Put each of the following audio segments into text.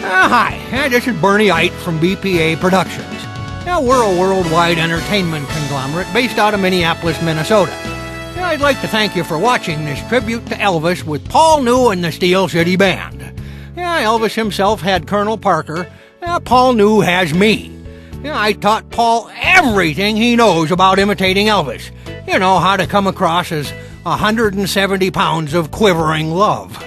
Hi, this is Bernie Aydt from BPA Productions. We're a worldwide entertainment conglomerate based out of Minneapolis, Minnesota. I'd like to thank you for watching this tribute to Elvis with Paul New and the Steel City Band. Elvis himself had Colonel Parker. Paul New has me. I taught Paul everything he knows about imitating Elvis. How to come across as 170 pounds of quivering love.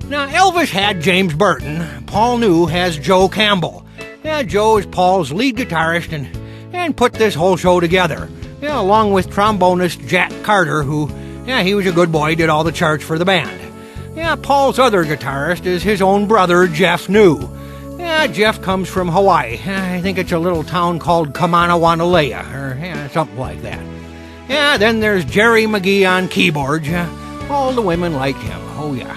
Now, Elvis had James Burton. Paul New has Joe Campbell. Joe is Paul's lead guitarist and put this whole show together, along with trombonist Jack Carter, who, he was a good boy, did all the charts for the band. Paul's other guitarist is his own brother, Jeff New. Jeff comes from Hawaii. I think it's a little town called Kamanawanalea, or something like that. Then there's Jerry McGee on keyboards. All the women liked him. Oh, yeah.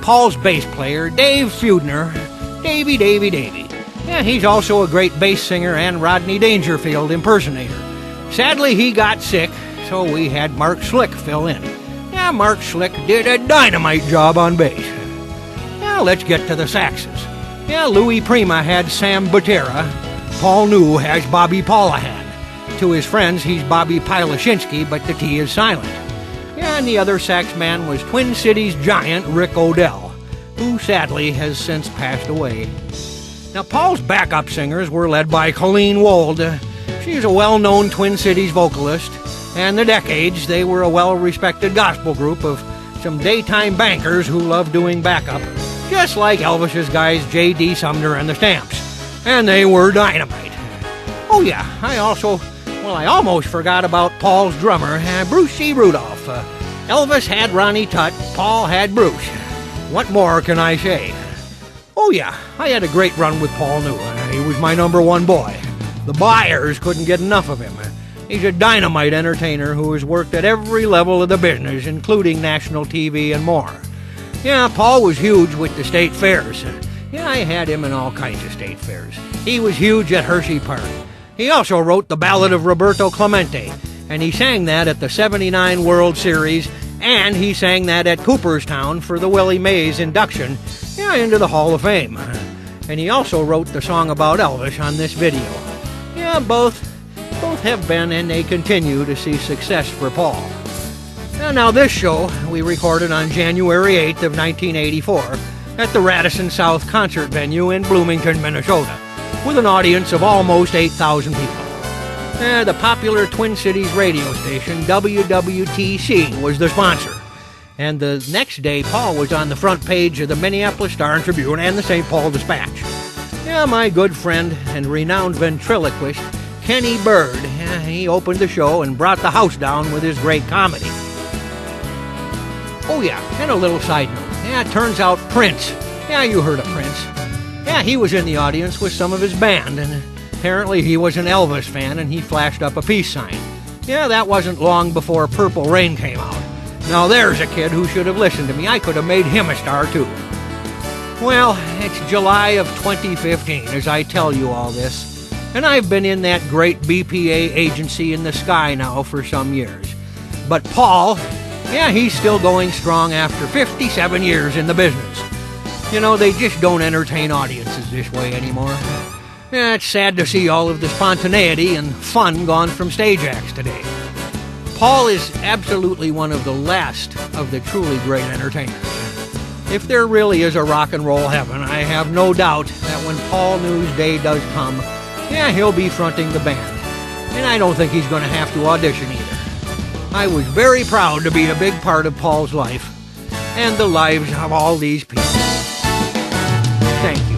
Paul's bass player, Dave Feudner. Davy. He's also a great bass singer and Rodney Dangerfield impersonator. Sadly, he got sick, so we had Mark Slick fill in. Mark Slick did a dynamite job on bass. Let's get to the saxes. Louis Prima had Sam Butera. Paul New has Bobby Paulahan. To his friends, he's Bobby Pilashinsky, but the T is silent. And the other sax man was Twin Cities giant Rick Odell, who sadly has since passed away. Now, Paul's backup singers were led by Colleen Wold. She's a well-known Twin Cities vocalist, and the Decades, they were a well-respected gospel group of some daytime bankers who loved doing backup, just like Elvis's guys J.D. Sumner and the Stamps, and they were dynamite. Oh yeah, I almost forgot about Paul's drummer, Bruce C. Rudolph. Elvis had Ronnie Tutt, Paul had Bruce. What more can I say? Oh yeah, I had a great run with Paul New. He was my number one boy. The buyers couldn't get enough of him. He's a dynamite entertainer who has worked at every level of the business, including national TV and more. Paul was huge with the state fairs. I had him in all kinds of state fairs. He was huge at Hershey Park. He also wrote the Ballad of Roberto Clemente, and he sang that at the '79 World Series, and he sang that at Cooperstown for the Willie Mays induction into the Hall of Fame. And he also wrote the song about Elvis on this video. Both have been and they continue to see success for Paul. Now this show we recorded on January 8th of 1984 at the Radisson South Concert Venue in Bloomington, Minnesota, with an audience of almost 8,000 people. The popular Twin Cities radio station, WWTC, was the sponsor. And the next day, Paul was on the front page of the Minneapolis Star-Tribune and the St. Paul Dispatch. My good friend and renowned ventriloquist, Kenny Bird, he opened the show and brought the house down with his great comedy. Oh yeah, and a little side note. It turns out Prince. You heard of Prince. He was in the audience with some of his band, and apparently he was an Elvis fan, and he flashed up a peace sign. That wasn't long before Purple Rain came out. Now there's a kid who should have listened to me. I could have made him a star, too. Well, it's July of 2015 as I tell you all this, and I've been in that great BPA agency in the sky now for some years. But Paul, he's still going strong after 57 years in the business. They just don't entertain audiences this way anymore. It's sad to see all of the spontaneity and fun gone from stage acts today. Paul is absolutely one of the last of the truly great entertainers. If there really is a rock and roll heaven, I have no doubt that when Paul New's day does come, he'll be fronting the band. And I don't think he's going to have to audition either. I was very proud to be a big part of Paul's life and the lives of all these people. Thank you.